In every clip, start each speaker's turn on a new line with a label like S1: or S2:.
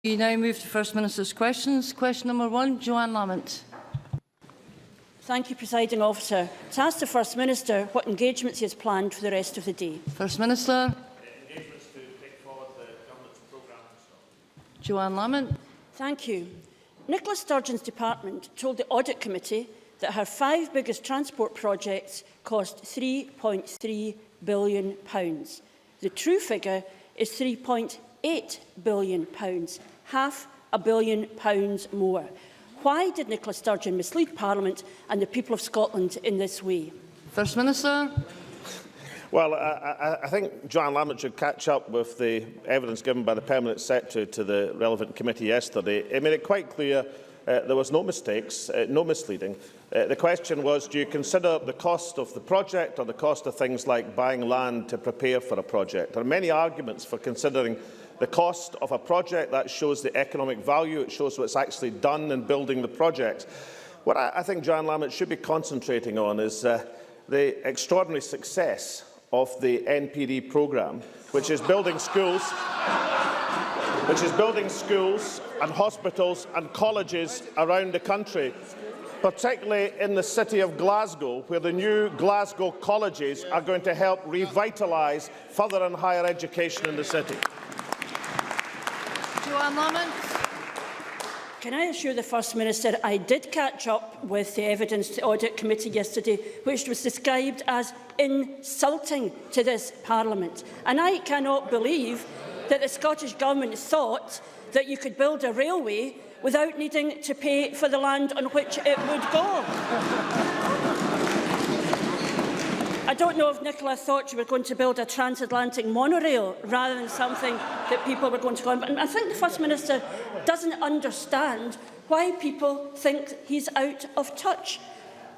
S1: We now move to First Minister's questions. Question number 1, Joanne Lamont.
S2: Thank you, Presiding Officer. To ask the First Minister what engagements he has planned for the rest of the day.
S1: First Minister.
S3: Engagements to take forward the government's programme.
S1: Joanne Lamont.
S2: Thank you. Nicola Sturgeon's department told the Audit Committee that her 5 biggest transport projects cost £3.3 billion. The true figure is £3.8 billion, £500 million more. Why did Nicola Sturgeon mislead Parliament and the people of Scotland in this way? First Minister.
S3: Well, I think Joanne Lamont should catch up with the evidence given by the Permanent Secretary to the relevant committee yesterday. It made it quite clear there was no mistakes, no misleading. The question was, do you consider the cost of the project or the cost of things like buying land to prepare for a project? There are many arguments for considering the cost of a project. That shows the economic value. It shows what's actually done in building the project. What I think Joanne Lamont should be concentrating on is the extraordinary success of the NPD programme, which is building schools, and hospitals and colleges around the country, particularly in the city of Glasgow, where the new Glasgow colleges are going to help revitalise further and higher education in the city.
S1: Joanne Lamont.
S2: Can I assure the First Minister I did catch up with the evidence to the Audit Committee yesterday, which was described as insulting to this Parliament. And I cannot believe that the Scottish Government thought that you could build a railway without needing to pay for the land on which it would go. I don't know if Nicola thought you were going to build a transatlantic monorail rather than something that people were going to go on. But I think the First Minister doesn't understand why people think he's out of touch.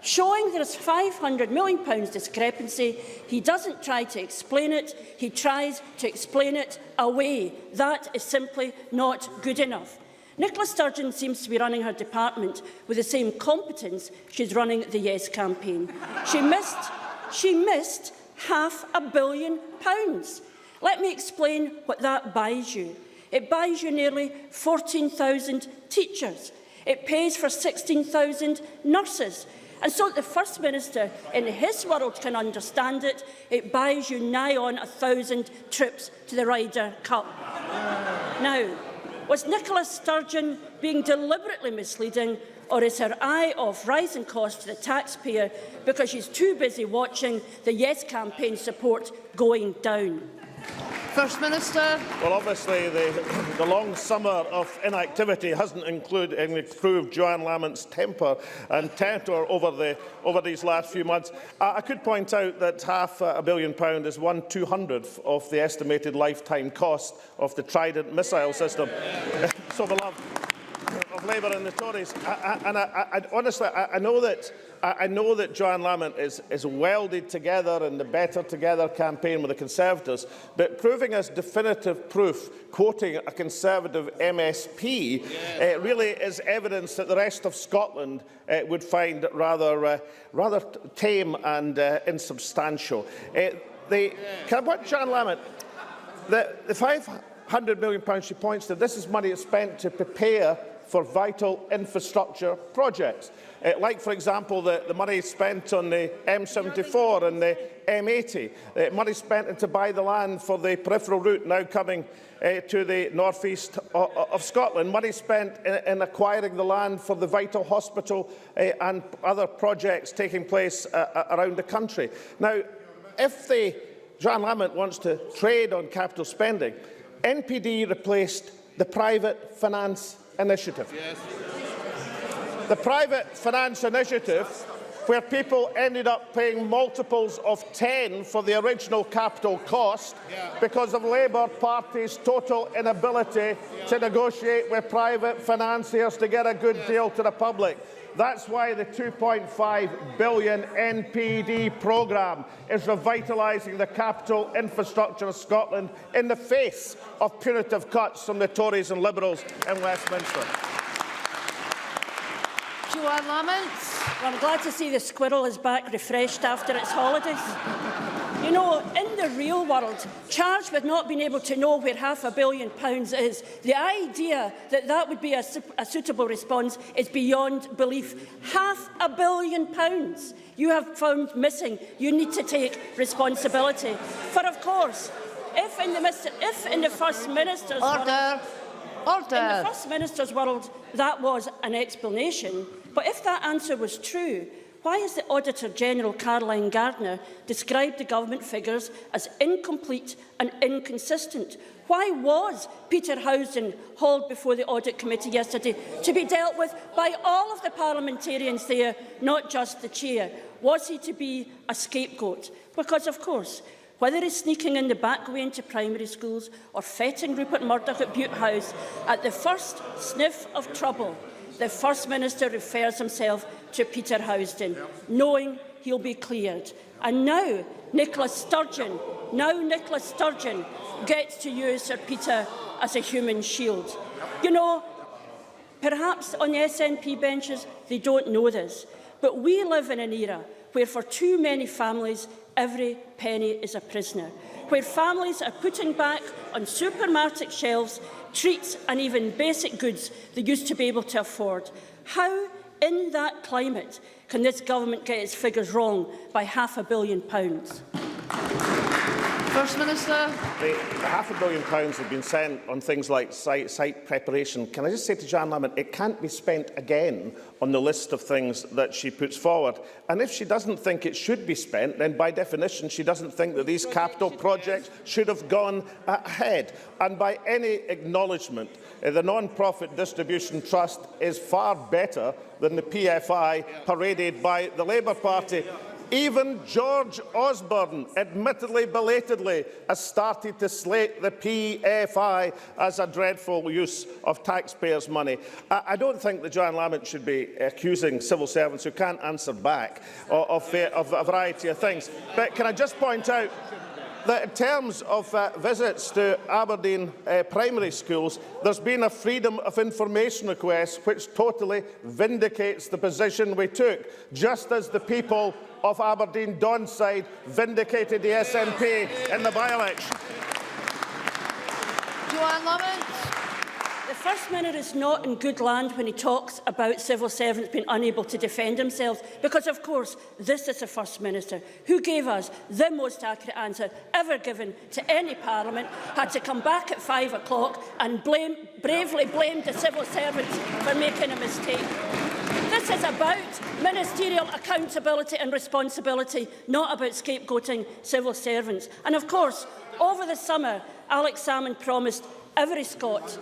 S2: Showing there is £500 million discrepancy, he doesn't try to explain it, he tries to explain it away. That is simply not good enough. Nicola Sturgeon seems to be running her department with the same competence she's running the Yes campaign. She missed £500 million. Let me explain what that buys you. It buys you nearly 14,000 teachers. It pays for 16,000 nurses. And so that the First Minister in his world can understand it, it buys you nigh on 1,000 trips to the Ryder Cup. Now, was Nicola Sturgeon being deliberately misleading, or is her eye off rising costs to the taxpayer because she's too busy watching the Yes campaign support going down?
S1: First Minister.
S3: Well, obviously, the long summer of inactivity hasn't improved Joanne Lamont's temper and tenor over these last few months. I could point out that £500 million is 1/200th of the estimated lifetime cost of the Trident missile system. So beloved of Labour and the Tories. Honestly, I know that Joanne Lamont is welded together in the Better Together campaign with the Conservatives, but proving as definitive proof, quoting a Conservative MSP, really is evidence that the rest of Scotland would find rather tame and insubstantial. Can I point Joanne Lamont? The £500 million she points to, this is money spent to prepare for vital infrastructure projects, like, for example, the money spent on the M74 and the M80, money spent to buy the land for the peripheral route now coming to the north east of Scotland, money spent in acquiring the land for the vital hospital and other projects taking place around the country. Now, if Joanne Lamont wants to trade on capital spending, NPD replaced the Private Finance Initiative. Yes. The Private Finance Initiative, where people ended up paying multiples of 10 for the original capital cost because of Labour Party's total inability to negotiate with private financiers to get a good deal to the public. That's why the £2.5 billion NPD programme is revitalising the capital infrastructure of Scotland in the face of punitive cuts from the Tories and Liberals in Westminster.
S1: Joanne Lamont.
S2: Well, I'm glad to see the squirrel is back refreshed after its holidays. You know, in the real world, charged with not being able to know where £500 million is, the idea that that would be a suitable response is beyond belief. £500 million you have found missing. You need to take responsibility. For, of course, if in the First Minister's world that was an explanation, but if that answer was true, why has the Auditor-General Caroline Gardner described the government figures as incomplete and inconsistent? Why was Peter Housden hauled before the Audit Committee yesterday to be dealt with by all of the parliamentarians there, not just the chair? Was he to be a scapegoat? Because, of course, whether he's sneaking in the back way into primary schools or fetting Rupert Murdoch at Bute House, at the first sniff of trouble, the First Minister refers himself to Peter Housden, knowing he'll be cleared. And now Nicola Sturgeon gets to use Sir Peter as a human shield. You know, perhaps on the SNP benches they don't know this, but we live in an era where for too many families every penny is a prisoner, where families are putting back on supermarket shelves treats and even basic goods they used to be able to afford. How, in that climate, can this government get its figures wrong by £500 million?
S1: First Minister.
S3: The £500 million have been spent on things like site preparation. Can I just say to Joanne Lamont, it can't be spent again on the list of things that she puts forward. And if she doesn't think it should be spent, then by definition she doesn't think that these capital projects should have gone ahead. And by any acknowledgement, the Non-Profit Distribution Trust is far better than the PFI paraded by the Labour Party. Even George Osborne, admittedly belatedly, has started to slate the PFI as a dreadful use of taxpayers' money. I don't think that Joanne Lamont should be accusing civil servants who can't answer back of a variety of things. But can I just point out that in terms of visits to Aberdeen primary schools, there's been a freedom of information request which totally vindicates the position we took, just as the people of Aberdeen Donside vindicated the SNP in the by-election.
S1: Joanne Lamont.
S2: The First Minister is not in good land when he talks about civil servants being unable to defend themselves, because, of course, this is the First Minister who gave us the most accurate answer ever given to any Parliament, had to come back at 5 o'clock and bravely blamed the civil servants for making a mistake. This is about ministerial accountability and responsibility, not about scapegoating civil servants. And, of course, over the summer, Alex Salmond promised every Scot,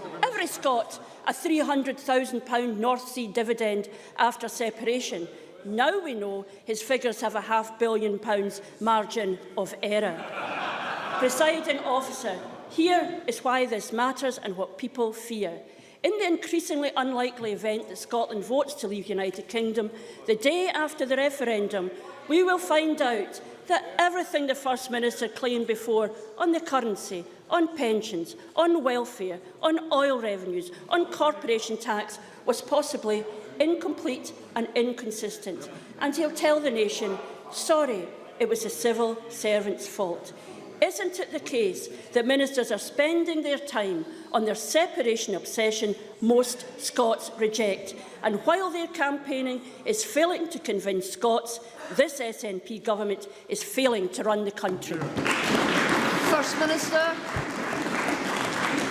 S2: a £300,000 North Sea dividend after separation. Now we know his figures have a £500 million margin of error. Presiding officer, here is why this matters and what people fear. In the increasingly unlikely event that Scotland votes to leave the United Kingdom, the day after the referendum, we will find out that everything the First Minister claimed before on the currency, on pensions, on welfare, on oil revenues, on corporation tax was possibly incomplete and inconsistent. And he'll tell the nation, sorry, it was the civil servant's fault. Isn't it the case that ministers are spending their time on their separation obsession most Scots reject? And while their campaigning is failing to convince Scots, this SNP government is failing to run the country.
S1: First Minister.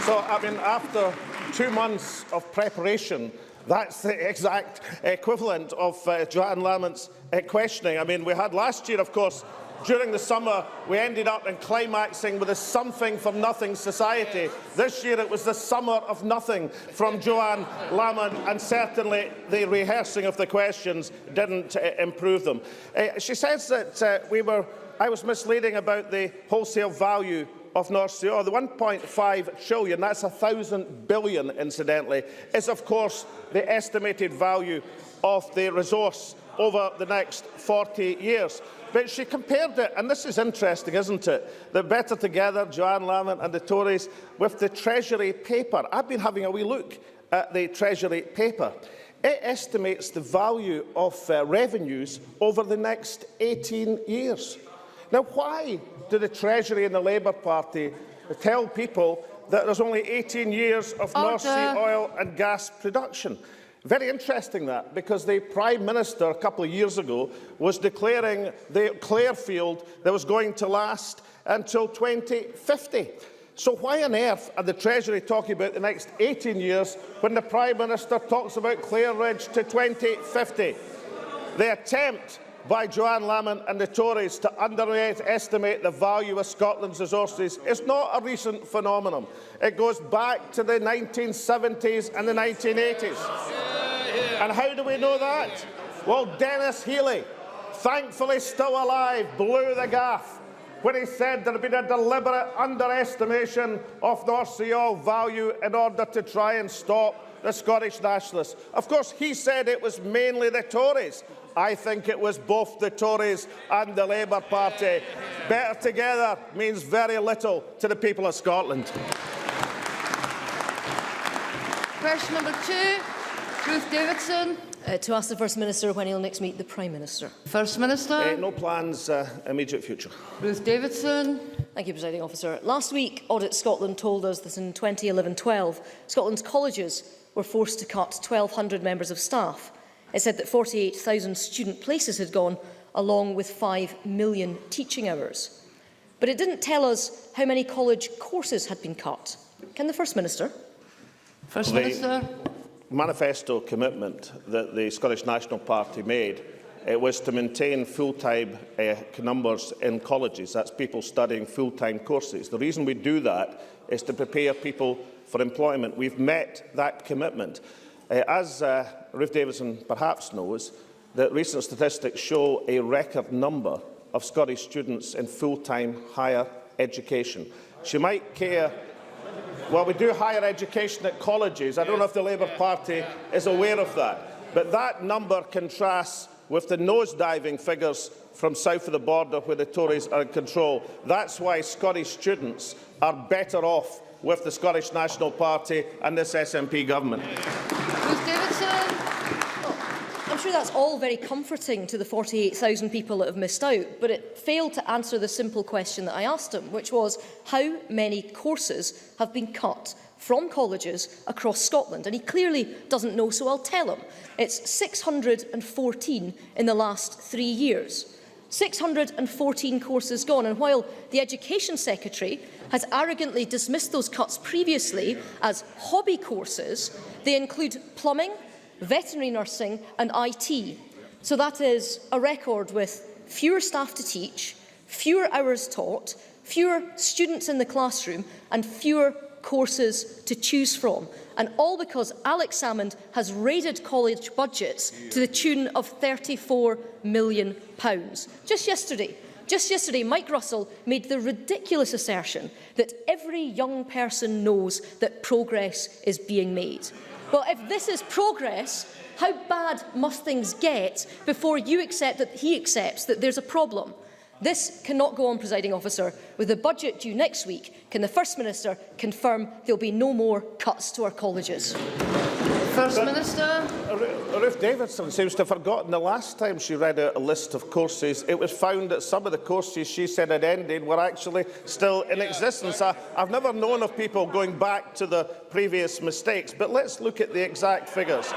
S3: So, I mean, after 2 months of preparation, that's the exact equivalent of Joanne Lamont's questioning. I mean, we had last year, of course, during the summer, we ended up in climaxing with a something-for-nothing society. This year, it was the summer of nothing from Joanne Lamont, and certainly the rehearsing of the questions didn't improve them. She says that I was misleading about the wholesale value of North Sea oil. The 1.5 trillion, that's 1,000 billion, incidentally, is of course the estimated value of the resource over the next 40 years. But she compared it, and this is interesting, isn't it, that Better Together, Joanne Lamont and the Tories, with the Treasury paper. I've been having a wee look at the Treasury paper. It estimates the value of revenues over the next 18 years. Now, why do the Treasury and the Labour Party tell people that there's only 18 years of North Sea oil and gas production? Very interesting that, because the Prime Minister a couple of years ago was declaring the Clarefield that was going to last until 2050. So why on earth are the Treasury talking about the next 18 years when the Prime Minister talks about Clare Ridge to 2050? The attempt by Joanne Lamont and the Tories to underestimate the value of Scotland's resources is not a recent phenomenon. It goes back to the 1970s and the 1980s. And how do we know that? Well, Dennis Healey, thankfully still alive, blew the gaff when he said there had been a deliberate underestimation of North Sea oil value in order to try and stop the Scottish nationalists. Of course, he said it was mainly the Tories. I think it was both the Tories and the Labour Party. Better together means very little to the people of Scotland.
S1: Question number 2, Ruth Davidson.
S4: To ask the First Minister when he'll next meet the Prime Minister.
S1: First Minister.
S3: No plans, immediate future.
S1: Ruth Davidson.
S4: Thank you, Presiding Officer. Last week, Audit Scotland told us that in 2011-12, Scotland's colleges were forced to cut 1,200 members of staff. It said that 48,000 student places had gone, along with 5 million teaching hours. But it didn't tell us how many college courses had been cut. Can the First Minister?
S1: First Minister.
S3: Manifesto commitment that the Scottish National Party made, it was to maintain full-time numbers in colleges. That's people studying full-time courses. The reason we do that is to prepare people for employment. We've met that commitment. As Ruth Davidson perhaps knows, that recent statistics show a record number of Scottish students in full-time higher education. She might care. Well, we do higher education at colleges. I don't know if the Labour Party is aware of that. But that number contrasts with the nosediving figures from south of the border where the Tories are in control. That's why Scottish students are better off with the Scottish National Party and this SNP government.
S1: Ruth Davidson.
S4: I'm sure that's all very comforting to the 48,000 people that have missed out, but it failed to answer the simple question that I asked him, which was how many courses have been cut from colleges across Scotland. And he clearly doesn't know, so I'll tell him. It's 614 in the last 3 years. 614 courses gone, and while the Education Secretary has arrogantly dismissed those cuts previously as hobby courses, they include plumbing, veterinary nursing and IT. So that is a record with fewer staff to teach, fewer hours taught, fewer students in the classroom and fewer courses to choose from. And all because Alex Salmond has raided college budgets to the tune of £34 million. Just yesterday, Mike Russell made the ridiculous assertion that every young person knows that progress is being made. Well, if this is progress, how bad must things get before you accept that he accepts that there's a problem? This cannot go on, Presiding Officer. With the budget due next week, can the First Minister confirm there will be no more cuts to our colleges?
S1: First Minister.
S3: Ruth Davidson seems to have forgotten the last time she read out a list of courses. It was found that some of the courses she said had ended were actually still in existence. I've never known of people going back to the previous mistakes, but let's look at the exact figures.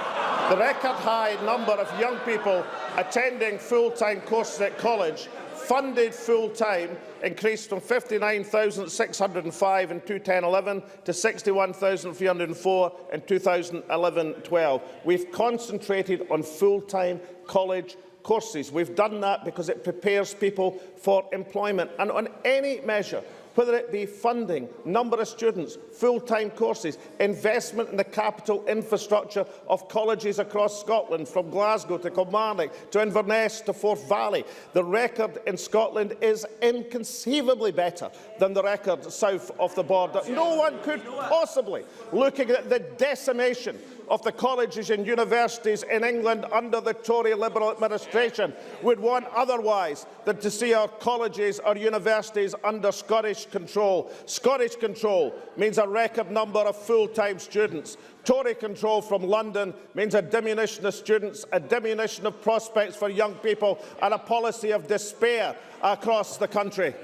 S3: The record high number of young people attending full-time courses at college, funded full-time, increased from 59,605 in 2010-11 to 61,304 in 2011-12. We've concentrated on full-time college courses. We've done that because it prepares people for employment. And on any measure, whether it be funding, number of students, full-time courses, investment in the capital infrastructure of colleges across Scotland, from Glasgow to Kilmarnock to Inverness to Forth Valley. The record in Scotland is inconceivably better than the record south of the border. No one could possibly, looking at the decimation of the colleges and universities in England under the Tory Liberal administration would want otherwise than to see our colleges or universities under Scottish control. Scottish control means a record number of full-time students. Tory control from London means a diminution of students, a diminution of prospects for young people, and a policy of despair across the country.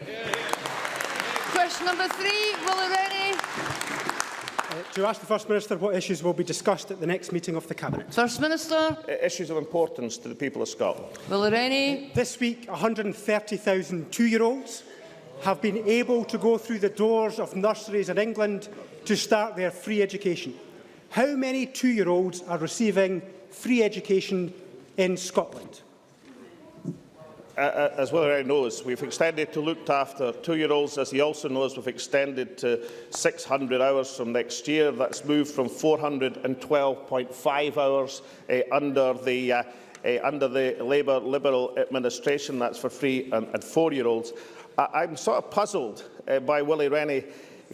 S1: Question number 3, Willie Rennie.
S5: To ask the First Minister what issues will be discussed at the next meeting of the Cabinet.
S1: First Minister.
S3: Issues of importance to the people of Scotland.
S1: Willie Rennie.
S5: This week, 130,000 two-year-olds have been able to go through the doors of nurseries in England to start their free education. How many two-year-olds are receiving free education in Scotland?
S3: As Willie Rennie knows, we've extended to looked after two-year-olds. As he also knows, we've extended to 600 hours from next year. That's moved from 412.5 hours under the Labour Liberal administration. That's for 3- and 4-year-olds. I'm sort of puzzled by Willie Rennie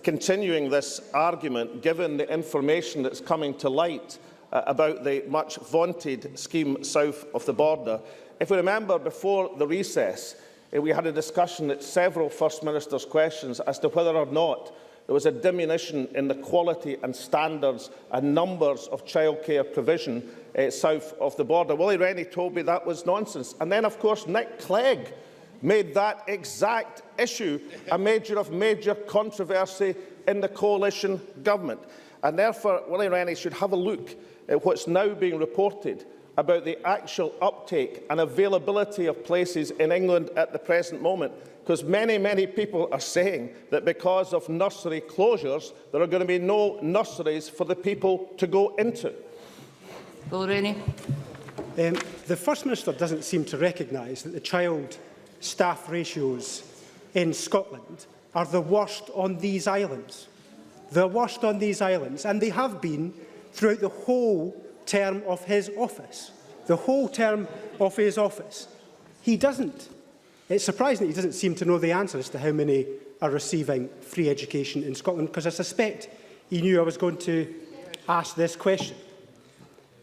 S3: continuing this argument, given the information that's coming to light about the much vaunted scheme south of the border. If we remember, before the recess, we had a discussion at several First Minister's questions as to whether or not there was a diminution in the quality and standards and numbers of childcare provision south of the border. Willie Rennie told me that was nonsense. And then, of course, Nick Clegg made that exact issue a major controversy in the coalition government. And therefore, Willie Rennie should have a look at what's now being reported about the actual uptake and availability of places in England at the present moment, because many people are saying that because of nursery closures, there are going to be no nurseries for the people to go into.
S1: Willie Rennie.
S5: The First Minister doesn't seem to recognise that the child staff ratios in Scotland are the worst on these islands. The worst on these islands, and they have been throughout the whole term of his office. The whole term of his office. He doesn't. It's surprising that he doesn't seem to know the answer as to how many are receiving free education in Scotland, because I suspect he knew I was going to ask this question.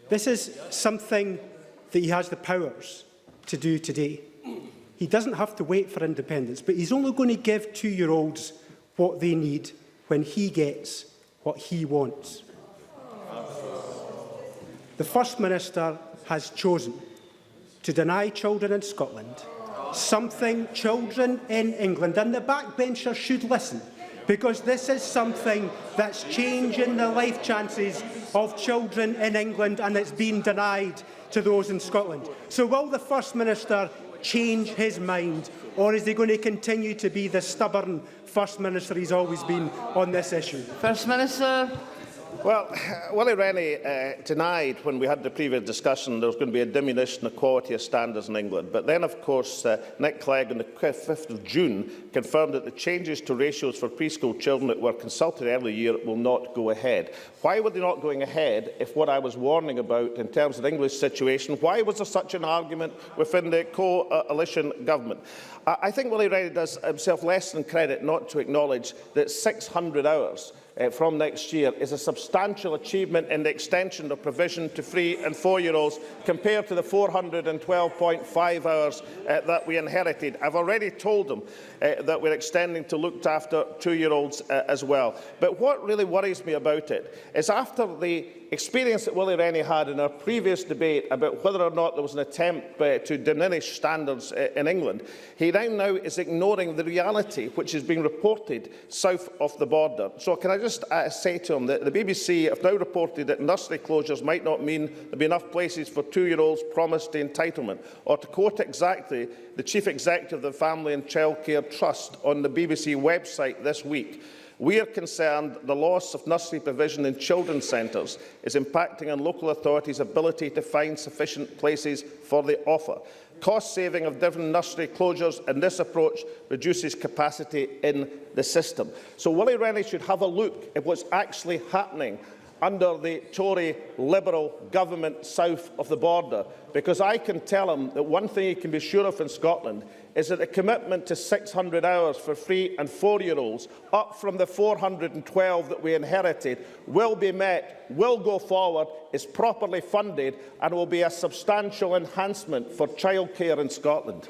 S5: This is something that he has the powers to do today. He doesn't have to wait for independence, but he's only going to give two-year-olds what they need when he gets what he wants. The First Minister has chosen to deny children in Scotland something children in England, and the backbenchers should listen, because this is something that's changing the life chances of children in England, and it's been denied to those in Scotland. So will the First Minister change his mind, or is he going to continue to be the stubborn First Minister he's always been on this issue?
S1: First Minister.
S3: Well, Willie Rennie denied when we had the previous discussion there was going to be a diminution of quality of standards in England. But then, of course, Nick Clegg on the 5th of June confirmed that the changes to ratios for preschool children that were consulted earlier year will not go ahead. Why were they not going ahead if what I was warning about in terms of the English situation, why was there such an argument within the coalition government? I think Willie Rennie does himself less than credit not to acknowledge that 600 hours from next year is a substantial achievement in the extension of provision to 3- and 4-year-olds compared to the 412.5 hours that we inherited. I've already told them that we're extending to looked after 2-year-olds as well. But what really worries me about it is, after the experience that Willie Rennie had in our previous debate about whether or not there was an attempt to diminish standards in England, he now is ignoring the reality which is being reported south of the border. So can I just say to him that the BBC have now reported that nursery closures might not mean there'll be enough places for 2-year-olds promised the entitlement, or to quote exactly the Chief Executive of the Family and Childcare Trust on the BBC website this week, "We are concerned the loss of nursery provision in children's centres is impacting on local authorities' ability to find sufficient places for the offer. Cost saving of different nursery closures and this approach reduces capacity in the system." So Willie Rennie should have a look at what's actually happening under the Tory Liberal government south of the border, because I can tell him that one thing he can be sure of in Scotland is that the commitment to 600 hours for 3- and 4-year-olds, up from the 412 that we inherited, will be met, will go forward, is properly funded and will be a substantial enhancement for childcare in Scotland.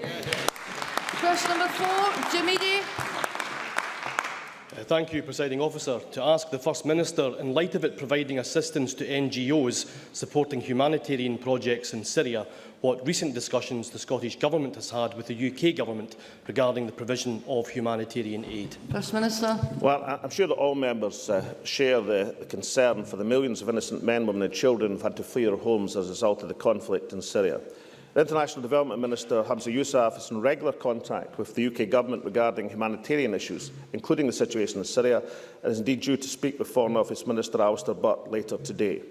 S1: Question number 4, Jimmy Day.
S6: Thank you, Presiding Officer. To ask the First Minister, in light of it providing assistance to NGOs supporting humanitarian projects in Syria, what recent discussions the Scottish Government has had with the UK Government regarding the provision of humanitarian aid.
S1: First Minister.
S3: Well, I'm sure that all members share the concern for the millions of innocent men, women and children who have had to flee their homes as a result of the conflict in Syria. The International Development Minister, Hamza Yousaf, is in regular contact with the UK Government regarding humanitarian issues, including the situation in Syria, and is indeed due to speak with Foreign Office Minister Alistair Butt later today.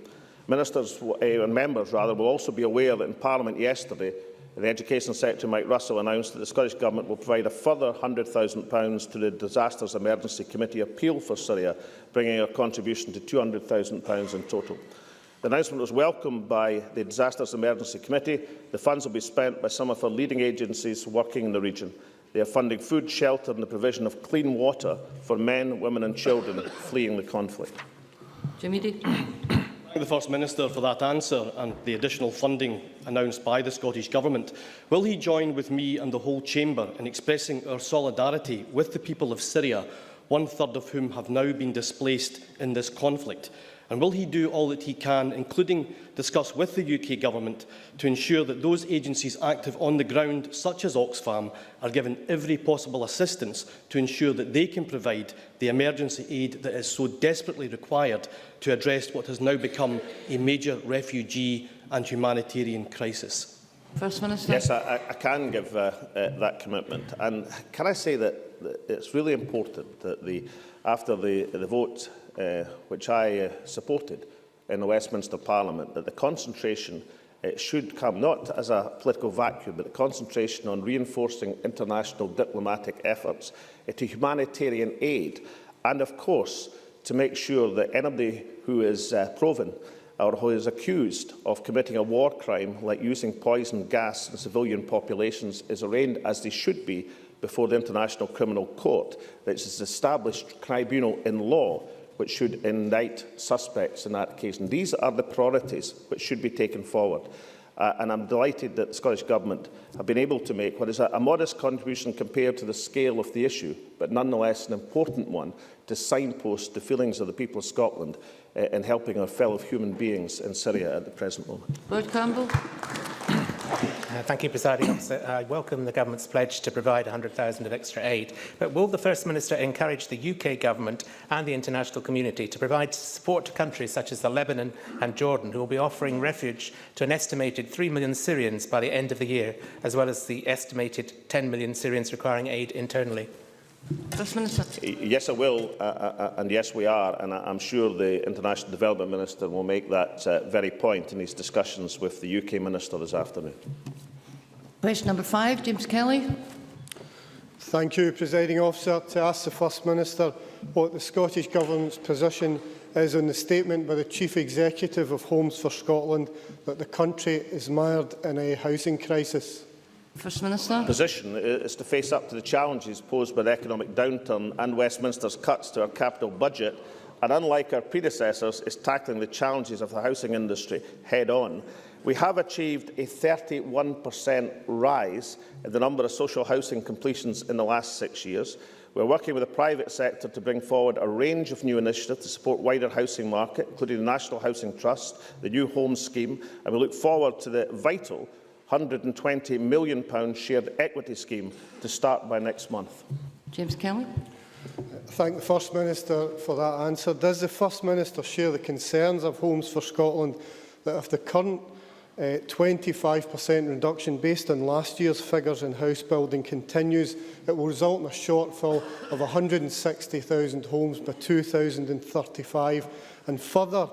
S3: Ministers and members will also be aware that in Parliament yesterday, the Education Secretary Mike Russell announced that the Scottish Government will provide a further £100,000 to the Disasters Emergency Committee appeal for Syria, bringing our contribution to £200,000 in total. The announcement was welcomed by the Disasters Emergency Committee. The funds will be spent by some of our leading agencies working in the region. They are funding food, shelter and the provision of clean water for men, women and children fleeing the conflict.
S1: Jimmy Day.
S6: Thank the First Minister for that answer and the additional funding announced by the Scottish Government. Will he join with me and the whole Chamber in expressing our solidarity with the people of Syria, one-third of whom have now been displaced in this conflict? And will he do all that he can, including discuss with the UK Government, to ensure that those agencies active on the ground, such as Oxfam, are given every possible assistance to ensure that they can provide the emergency aid that is so desperately required to address what has now become a major refugee and humanitarian crisis?
S1: First Minister.
S3: Yes, I can give that commitment. And can I say that it's really important that after the vote which I supported in the Westminster Parliament, that the concentration should come not as a political vacuum, but the concentration on reinforcing international diplomatic efforts to humanitarian aid, and of course to make sure that anybody who is proven or who is accused of committing a war crime like using poison gas in civilian populations is arraigned as they should be before the International Criminal Court, which is an established tribunal in law which should indict suspects in that case. And these are the priorities which should be taken forward. And I'm delighted that the Scottish Government have been able to make what is a modest contribution compared to the scale of the issue, but nonetheless an important one, to signpost the feelings of the people of Scotland in helping our fellow human beings in Syria at the present moment.
S1: Lord Campbell.
S7: Thank you, Presiding Officer. I welcome the Government's pledge to provide £100,000 of extra aid. But will the First Minister encourage the UK Government and the international community to provide support to countries such as Lebanon and Jordan, who will be offering refuge to an estimated 3 million Syrians by the end of the year, as well as the estimated 10 million Syrians requiring aid internally?
S1: First Minister.
S3: Yes, I will, and yes, we are, and I'm sure the International Development Minister will make that very point in his discussions with the UK Minister this afternoon.
S1: Question number 5, James Kelly.
S8: Thank you, Presiding Officer. To ask the First Minister what the Scottish Government's position is on the statement by the Chief Executive of Homes for Scotland that the country is mired in a housing crisis.
S1: First Minister.
S3: Position is to face up to the challenges posed by the economic downturn and Westminster's cuts to our capital budget, and unlike our predecessors, is tackling the challenges of the housing industry head-on. We have achieved a 31% rise in the number of social housing completions in the last 6 years. We are working with the private sector to bring forward a range of new initiatives to support wider housing market, including the National Housing Trust, the New Homes Scheme, and we look forward to the vital £120 million shared equity scheme to start by next month.
S1: James Kelly.
S8: Thank the First Minister for that answer. Does the First Minister share the concerns of Homes for Scotland that if the current 25% reduction based on last year's figures in house building continues, it will result in a shortfall of 160,000 homes by 2035, and further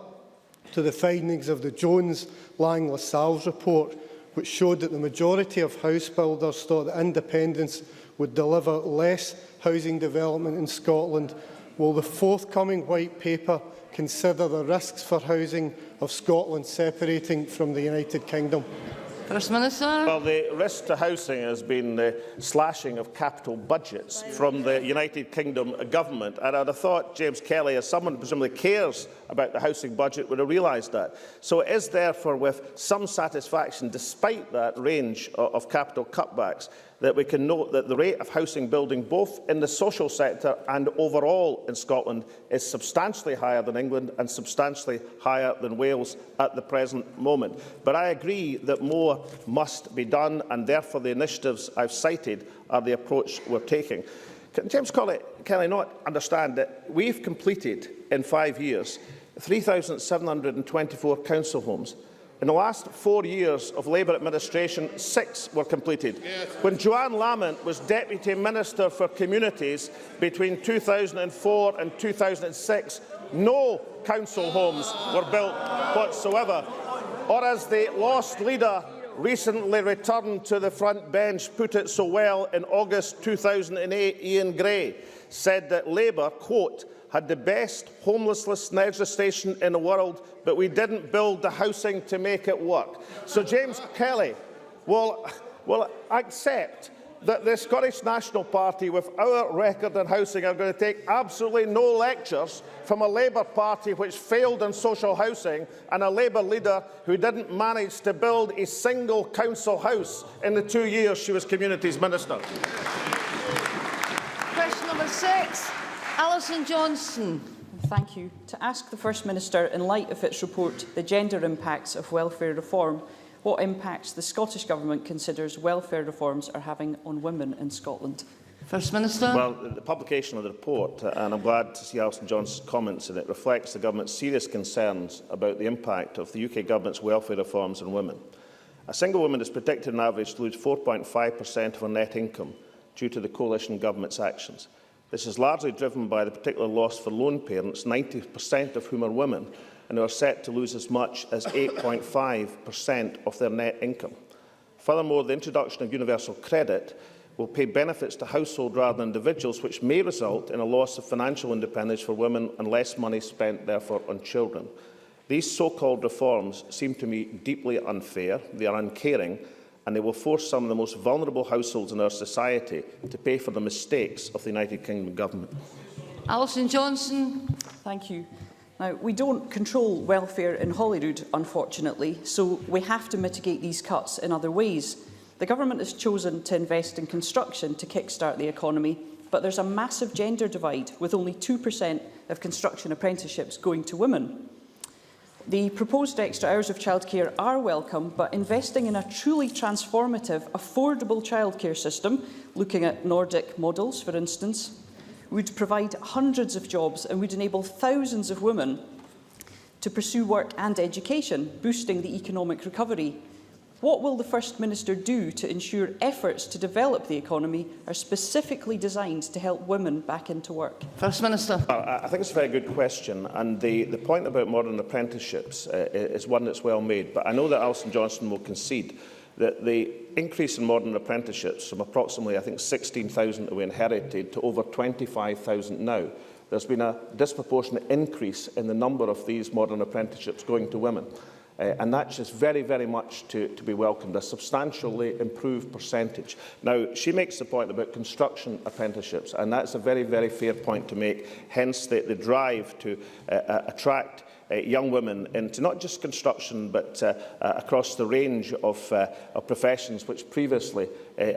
S8: to the findings of the Jones-Lang-LaSalle's report, which showed that the majority of house builders thought that independence would deliver less housing development in Scotland? Will the forthcoming White Paper consider the risks for housing of Scotland separating from the United Kingdom?
S1: First Minister.
S3: Well, the risk to housing has been the slashing of capital budgets from the United Kingdom government, and I'd have thought James Kelly, as someone who presumably cares about the housing budget, would have realised that. So it is therefore with some satisfaction, despite that range of capital cutbacks, that we can note that the rate of housing building, both in the social sector and overall in Scotland, is substantially higher than England and substantially higher than Wales at the present moment. But I agree that more must be done, and therefore the initiatives I've cited are the approach we're taking. Can James Kelly not understand that we've completed in 5 years 3,724 council homes? In the last 4 years of Labour administration, 6 were completed. Yes. When Joanne Lamont was Deputy Minister for Communities between 2004 and 2006, no council homes were built whatsoever. Or as the lost leader recently returned to the front bench put it so well in August 2008, Ian Gray said that Labour, quote, had the best homelessness legislation in the world, but we didn't build the housing to make it work. So James Kelly will accept that the Scottish National Party, with our record in housing, are going to take absolutely no lectures from a Labour Party which failed on social housing and a Labour leader who didn't manage to build a single council house in the 2 years she was Communities Minister.
S1: Question number 6. Alison Johnson.
S9: Thank you. To ask the First Minister, in light of its report, The Gender Impacts of Welfare Reform, what impacts the Scottish Government considers welfare reforms are having on women in Scotland?
S1: First Minister.
S3: Well, the publication of the report, and I'm glad to see Alison Johnson's comments in it, reflects the Government's serious concerns about the impact of the UK Government's welfare reforms on women. A single woman is predicted on average to lose 4.5% of her net income due to the Coalition Government's actions. This is largely driven by the particular loss for lone parents, 90% of whom are women, and who are set to lose as much as 8.5% of their net income. Furthermore, the introduction of universal credit will pay benefits to households rather than individuals, which may result in a loss of financial independence for women and less money spent, therefore, on children. These so-called reforms seem to me deeply unfair, they are uncaring, and they will force some of the most vulnerable households in our society to pay for the mistakes of the United Kingdom Government.
S1: Alison Johnson.
S9: Thank you. Now, we don't control welfare in Holyrood, unfortunately, so we have to mitigate these cuts in other ways. The Government has chosen to invest in construction to kickstart the economy, but there's a massive gender divide, with only 2% of construction apprenticeships going to women. The proposed extra hours of childcare are welcome, but investing in a truly transformative, affordable childcare system, looking at Nordic models, for instance, would provide hundreds of jobs and would enable thousands of women to pursue work and education, boosting the economic recovery. What will the First Minister do to ensure efforts to develop the economy are specifically designed to help women back into work?
S1: First Minister.
S3: I think it's a very good question, and the point about modern apprenticeships is one that's well made. But I know that Alison Johnson will concede that the increase in modern apprenticeships from approximately, I think, 16,000 that we inherited to over 25,000 now, there's been a disproportionate increase in the number of these modern apprenticeships going to women. And that's just very, very much to be welcomed, a substantially improved percentage. Now, she makes the point about construction apprenticeships, and that's a very, very fair point to make, hence the drive to attract young women into not just construction, but across the range of professions which previously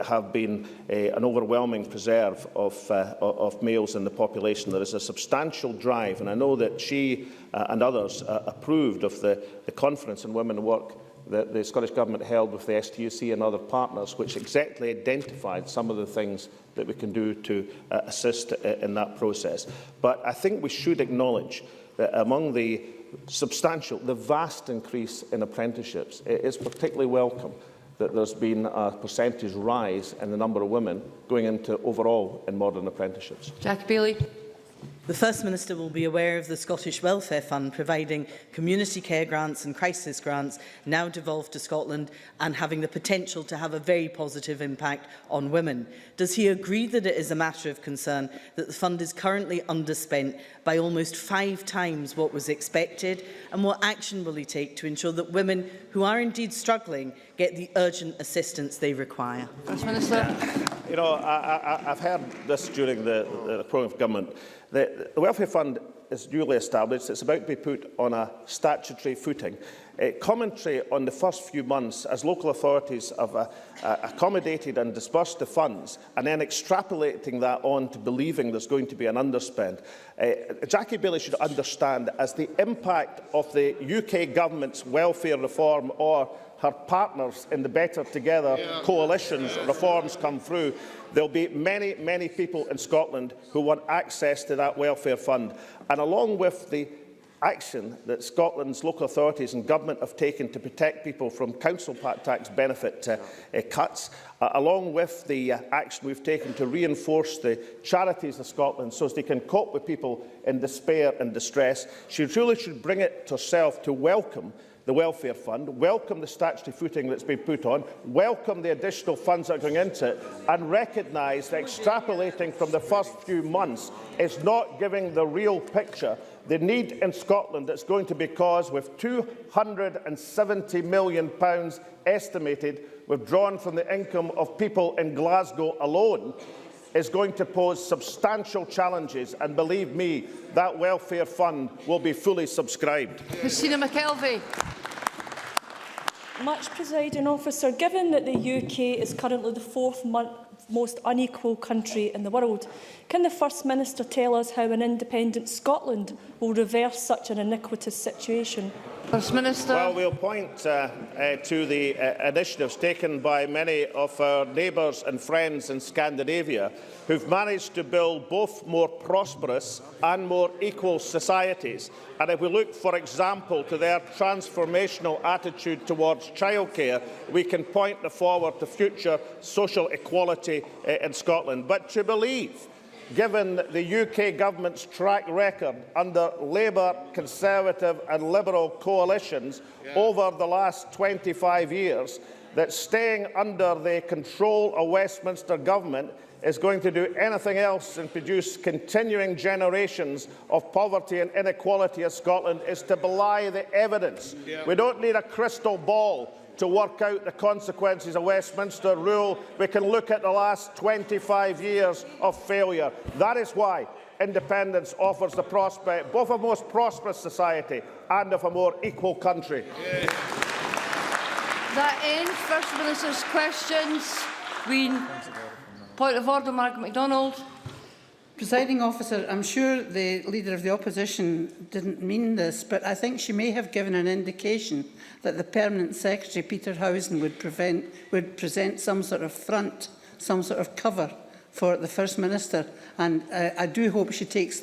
S3: have been an overwhelming preserve of males in the population. There is a substantial drive, and I know that she and others approved of the conference on women work that the Scottish Government held with the STUC and other partners, which exactly identified some of the things that we can do to assist in that process. But I think we should acknowledge that among the vast increase in apprenticeships, it is particularly welcome that there's been a percentage rise in the number of women going into overall in modern apprenticeships.
S1: Jack Bailey.
S10: The First Minister will be aware of the Scottish Welfare Fund providing community care grants and crisis grants now devolved to Scotland and having the potential to have a very positive impact on women. Does he agree that it is a matter of concern that the fund is currently underspent by almost 5 times what was expected? And what action will he take to ensure that women who are indeed struggling get the urgent assistance they require?
S1: First Minister.
S3: You know, I've heard this during the programme of government. The Welfare Fund is newly established. It's about to be put on a statutory footing. Commentary on the first few months as local authorities have accommodated and disbursed the funds and then extrapolating that on to believing there's going to be an underspend. Jackie Baillie should understand as the impact of the UK government's welfare reform or her partners in the Better Together coalition's reforms come through, there will be many, many people in Scotland who want access to that welfare fund. And along with the action that Scotland's local authorities and government have taken to protect people from council tax benefit cuts, along with the action we've taken to reinforce the charities of Scotland so as they can cope with people in despair and distress, she truly should bring it to herself to welcome the Welfare Fund, welcome the statutory footing that's been put on, welcome the additional funds that are going into it, and recognise that extrapolating from the first few months is not giving the real picture. The need in Scotland that's going to be caused with £270 million estimated withdrawn from the income of people in Glasgow alone is going to pose substantial challenges, and believe me, that welfare fund will be fully subscribed.
S1: Christina McKelvey.
S2: Much, Presiding Officer. Given that the UK is currently the 4th most unequal country in the world, can the First Minister tell us how an independent Scotland will reverse such an iniquitous situation?
S1: First Minister.
S3: Well, we'll point to the initiatives taken by many of our neighbours and friends in Scandinavia who've managed to build both more prosperous and more equal societies. And if we look, for example, to their transformational attitude towards childcare, we can point forward to future social equality in Scotland. But to believe, given the UK government's track record under Labour, Conservative and Liberal coalitions over the last 25 years, that staying under the control of Westminster government is going to do anything else than produce continuing generations of poverty and inequality in Scotland is to belie the evidence. We don't need a crystal ball to work out the consequences of Westminster rule. We can look at the last 25 years of failure. That is why independence offers the prospect both of a most prosperous society and of a more equal country.
S1: That ends First Minister's questions. Point of order, Margaret MacDonald.
S11: Presiding Officer, I'm sure the Leader of the Opposition didn't mean this, but I think she may have given an indication that the Permanent Secretary, Peter Housen, would present some sort of front, some sort of cover for the First Minister. And I do hope she takes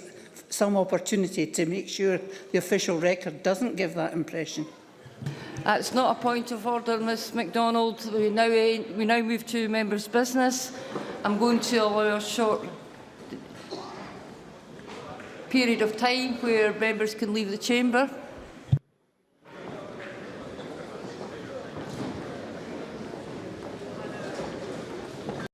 S11: some opportunity to make sure the official record doesn't give that impression.
S1: It's not a point of order, Ms MacDonald. We now move to members' business. I'm going to allow a short period of time where members can leave the chamber.